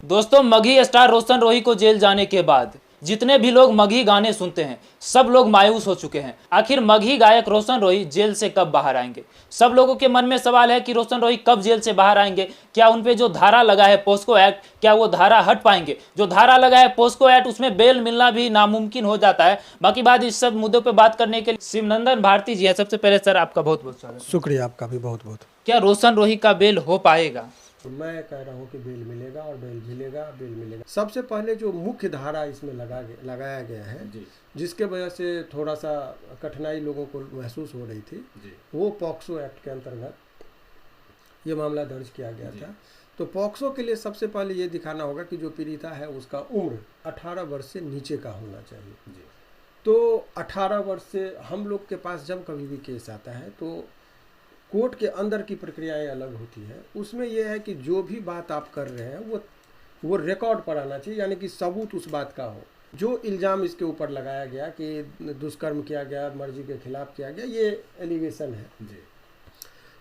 दोस्तों, मगही स्टार रोशन रोही को जेल जाने के बाद जितने भी लोग मगही गाने सुनते हैं सब लोग मायूस हो चुके हैं। आखिर मगही गायक रोशन रोही जेल से कब बाहर आएंगे? सब लोगों के मन में सवाल है कि रोशन रोही कब जेल से बाहर आएंगे। क्या उन पे जो धारा लगा है पोस्को एक्ट, क्या वो धारा हट पाएंगे? जो धारा लगा है पोस्को एक्ट, उसमें बेल मिलना भी नामुमकिन हो जाता है। बाकी बात इस सब मुद्दों पर बात करने के लिए शिवनंदन भारती जी है। सबसे पहले सर आपका बहुत बहुत स्वागत। शुक्रिया आपका भी बहुत बहुत। क्या रोशन रोही का बेल हो पाएगा? मैं कह रहा हूँ कि बेल मिलेगा और बेल मिलेगा, बेल मिलेगा। सबसे पहले जो मुख्य धारा इसमें लगाया गया है जिसके वजह से थोड़ा सा कठिनाई लोगों को महसूस हो रही थी, वो पॉक्सो एक्ट के अंतर्गत ये मामला दर्ज किया गया था। तो पॉक्सो के लिए सबसे पहले ये दिखाना होगा कि जो पीड़िता है उसका उम्र 18 वर्ष से नीचे का होना चाहिए। तो 18 वर्ष से हम लोग के पास जब कभी भी केस आता है तो कोर्ट के अंदर की प्रक्रियाएं अलग होती है। उसमें यह है कि जो भी बात आप कर रहे हैं वो रिकॉर्ड पर आना चाहिए, यानी कि सबूत उस बात का हो। जो इल्ज़ाम इसके ऊपर लगाया गया कि दुष्कर्म किया गया, मर्जी के खिलाफ किया गया, ये एलिगेशन है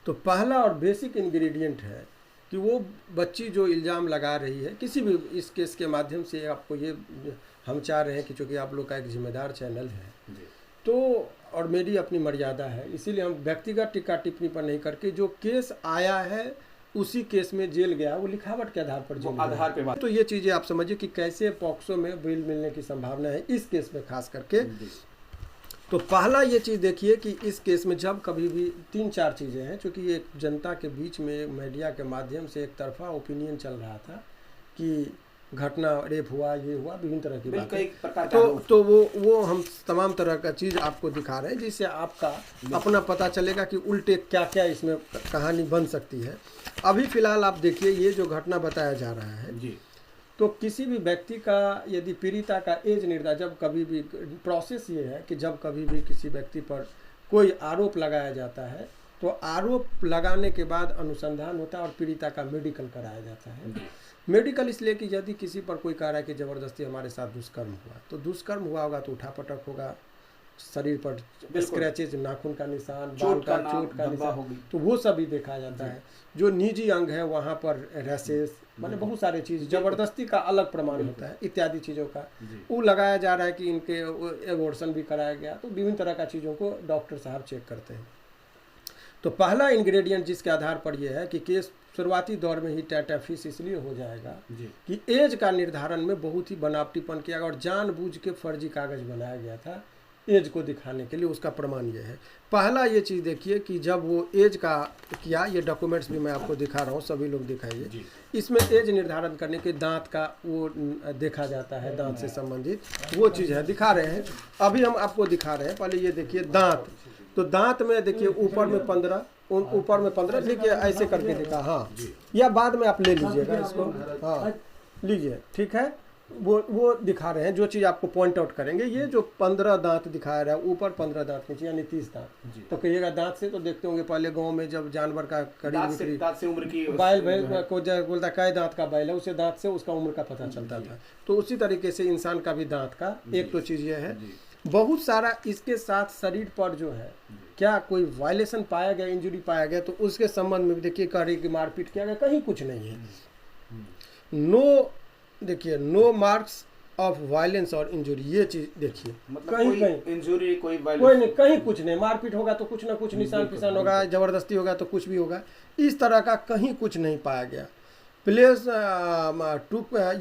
तो पहला और बेसिक इंग्रेडिएंट है कि वो बच्ची जो इल्ज़ाम लगा रही है किसी भी इस केस के माध्यम से, आपको ये हम चाह रहे हैं कि चूँकि आप लोग का एक जिम्मेदार चैनल है तो और मेरी अपनी मर्यादा है, इसीलिए हम व्यक्तिगत टीका टिप्पणी पर नहीं करके जो केस आया है उसी केस में जेल गया, वो लिखावट के आधार पर जेल आधार पे बात। तो ये चीज़ें आप समझिए कि कैसे पॉक्सो में बेल मिलने की संभावना है इस केस में खास करके। तो पहला ये चीज़ देखिए कि इस केस में जब कभी भी 3-4 चीज़ें हैं, चूँकि एक जनता के बीच में मीडिया के माध्यम से एक तरफा ओपिनियन चल रहा था कि घटना रेप हुआ, ये हुआ, विभिन्न तरह की बातें। तो वो हम तमाम तरह का चीज़ आपको दिखा रहे हैं जिससे आपका अपना पता चलेगा कि उल्टे क्या क्या इसमें कहानी बन सकती है। अभी फ़िलहाल आप देखिए ये जो घटना बताया जा रहा है तो किसी भी व्यक्ति का यदि पीड़िता का एज निर्धारण, जब कभी भी प्रोसेस ये है कि जब कभी भी किसी व्यक्ति पर कोई आरोप लगाया जाता है तो आरोप लगाने के बाद अनुसंधान होता है और पीड़िता का मेडिकल कराया जाता है। मेडिकल इसलिए कि यदि किसी पर कोई कह रहा है कि ज़बरदस्ती हमारे साथ दुष्कर्म हुआ, तो दुष्कर्म हुआ होगा तो उठापटक होगा, शरीर पर स्क्रैचेज, नाखून का निशान, बाल का चोट का निशान, तो वो सभी देखा जाता है। जो निजी अंग है वहाँ पर रैसेस, माने बहुत सारे चीज़, ज़बरदस्ती का अलग प्रमाण होता है इत्यादि चीज़ों का वो लगाया जा रहा है कि इनके एबॉर्शन भी कराया गया। तो विभिन्न तरह का चीज़ों को डॉक्टर साहब चेक करते हैं। तो पहला इंग्रेडिएंट जिसके आधार पर यह है कि केस शुरुआती दौर में ही टैटाफिस इसलिए हो जाएगा कि एज का निर्धारण में बहुत ही बनावटीपन किया गया और जानबूझ के फर्जी कागज बनाया गया था एज को दिखाने के लिए। उसका प्रमाण ये है। पहला ये चीज़ देखिए कि जब वो एज का किया, ये डॉक्यूमेंट्स भी मैं आपको दिखा रहा हूँ, सभी लोग दिखाइए। इसमें एज निर्धारण करने के दांत का वो देखा जाता है, दांत से संबंधित वो चीज़ है, दिखा रहे हैं। अभी हम आपको दिखा रहे हैं, पहले ये देखिए दांत। तो दांत में देखिए ऊपर में 15, ऊपर में 15 लिखिए, ऐसे करके दिखा। हाँ, या बाद में आप ले लीजिएगा इसको, हाँ लीजिए, ठीक है। वो दिखा रहे हैं जो चीज़ आपको पॉइंट आउट करेंगे। ये जो 15 दांत दिखा रहा है, ऊपर 15 दांत नीचे, यानी 30 दांत। तो कहिएगा दांत से, तो देखते होंगे पहले गांव में जब जानवर का कड़ी बैल को बोलता कै दांत का बैल है, उसे दांत से उसका उम्र का पता चलता था। तो उसी तरीके से इंसान का भी दांत का एक तो चीज़ ये है। बहुत सारा इसके साथ शरीर पर जो है क्या कोई वायलेशन पाया गया, इंजुरी पाया गया, तो उसके संबंध में भी देखिए कह रही कि मारपीट किया गया, कहीं कुछ नहीं है। नो, देखिए नो मार्क्स ऑफ वायलेंस और इंजुरी, ये चीज देखिए, मतलब कहीं इंजुरी कोई नहीं, कहीं कुछ नहीं। मारपीट होगा तो कुछ ना कुछ निशान पिशान होगा, जबरदस्ती होगा तो कुछ भी होगा, इस तरह का कहीं कुछ नहीं पाया गया। प्लेस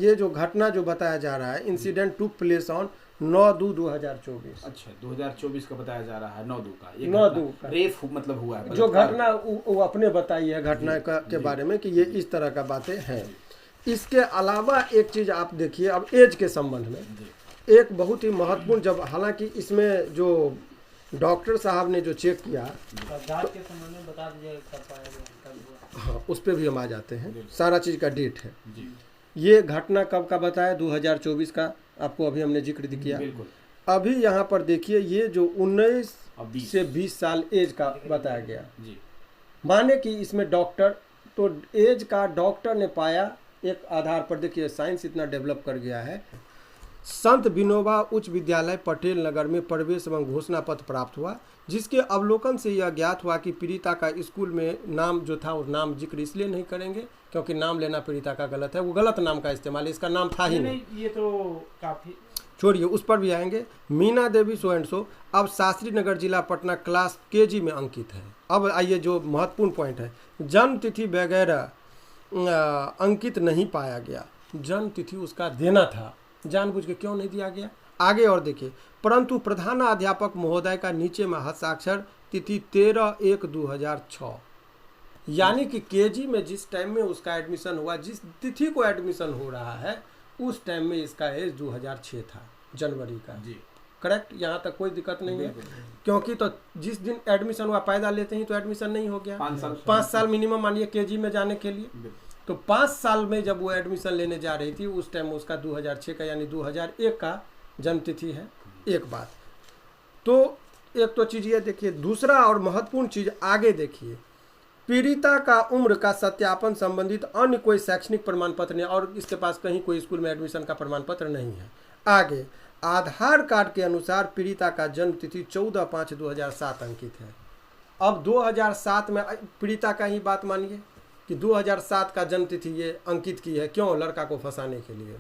ये जो घटना जो बताया जा रहा है, इंसिडेंट टुक प्लेस ऑन 9/2/2024। अच्छा, 2024 का बताया जा रहा है, 9/2 का। 9/2 का रेप मतलब हुआ है जो घटना, वो अपने बताई है घटना के बारे में कि ये इस तरह का बातें हैं। इसके अलावा एक चीज़ आप देखिए, अब एज के संबंध में एक बहुत ही महत्वपूर्ण, जब हालांकि इसमें जो डॉक्टर साहब ने जो चेक किया के संबंध में बता दीजिए कब पाया गया। हाँ, उस पर भी हम आ जाते हैं, सारा चीज़ का डेट है। ये घटना कब का बताया, 2024 का आपको अभी हमने जिक्र किया। अभी यहाँ पर देखिए ये जो 19 से 20 साल एज का बताया गया, माने कि इसमें डॉक्टर, तो एज का डॉक्टर ने पाया एक आधार पर। देखिए साइंस इतना डेवलप कर गया है। संत विनोबा उच्च विद्यालय पटेल नगर में प्रवेश एवं घोषणा पत्र प्राप्त हुआ, जिसके अवलोकन से यह ज्ञात हुआ कि पीड़िता का स्कूल में नाम जो था, वो नाम जिक्र इसलिए नहीं करेंगे क्योंकि नाम लेना पीड़िता का गलत है, वो गलत नाम का इस्तेमाल है, इसका नाम था ही नहीं। ये तो काफी छोड़िए, उस पर भी आएंगे। Meena Devi so and so अब शास्त्री नगर जिला पटना क्लास केजी में अंकित है। अब आइए जो महत्वपूर्ण पॉइंट है, जन्म तिथि वगैरह अंकित नहीं पाया गया। जन्म तिथि उसका देना था, जानबूझ के क्यों नहीं दिया गया? आगे और देखिए, परंतु प्रधानाध्यापक महोदय का नीचे में हस्ताक्षर तिथि 13/1/2006, यानी कि केजी में जिस टाइम में उसका एडमिशन हुआ, जिस तिथि को एडमिशन हो रहा है उस टाइम में इसका एज 2006 था, जनवरी का जी। करेक्ट, यहाँ तक कोई दिक्कत नहीं है, क्योंकि तो जिस दिन एडमिशन हुआ पैदा लेते ही तो एडमिशन नहीं हो गया। 5 साल मिनिमम मानिए केजी में जाने के लिए, तो 5 साल में जब वो एडमिशन लेने जा रही थी उस टाइम उसका 2006 का यानी 2001 का जन्म तिथि है। एक बात तो एक तो चीज़ ये देखिए, दूसरा और महत्वपूर्ण चीज़ आगे देखिए, पीड़िता का उम्र का सत्यापन संबंधित अन्य कोई शैक्षणिक प्रमाण पत्र नहीं, और इसके पास कहीं कोई स्कूल में एडमिशन का प्रमाण पत्र नहीं है। आगे आधार कार्ड के अनुसार पीड़िता का जन्म तिथि 14/5/2007 अंकित है। अब 2007 में पीड़िता का ही बात मानिए कि 2007 का जन्म तिथि ये अंकित की है, क्यों? लड़का को फंसाने के लिए।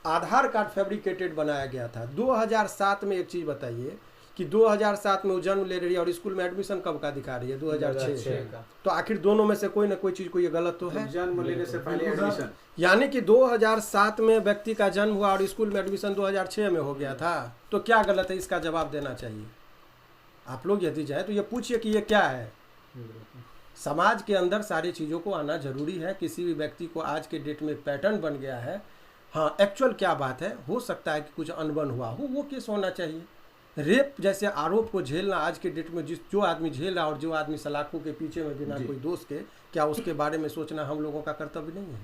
आधार कार्ड फैब्रिकेटेड बनाया गया था 2007 में। एक चीज़ बताइए कि 2007 में वो जन्म ले रही है और स्कूल में एडमिशन कब का दिखा रही है? 2006 का। तो आखिर दोनों में से कोई ना कोई चीज़ को ये गलत तो है। जन्म लेने से पहले एडमिशन, यानी कि 2007 में व्यक्ति का जन्म हुआ और स्कूल में एडमिशन 2006 में हो गया था, तो क्या गलत है? इसका जवाब देना चाहिए आप लोग यदि जाए तो ये पूछिए कि ये क्या है। समाज के अंदर सारी चीज़ों को आना जरूरी है। किसी भी व्यक्ति को आज के डेट में पैटर्न बन गया है, हाँ एक्चुअल क्या बात है, हो सकता है कि कुछ अनबन हुआ हो, वो केस होना चाहिए। रेप जैसे आरोप को झेलना आज के डेट में जो आदमी झेल रहा और जो आदमी सलाखों के पीछे में बिना कोई दोष के, क्या उसके बारे में सोचना हम लोगों का कर्तव्य नहीं है?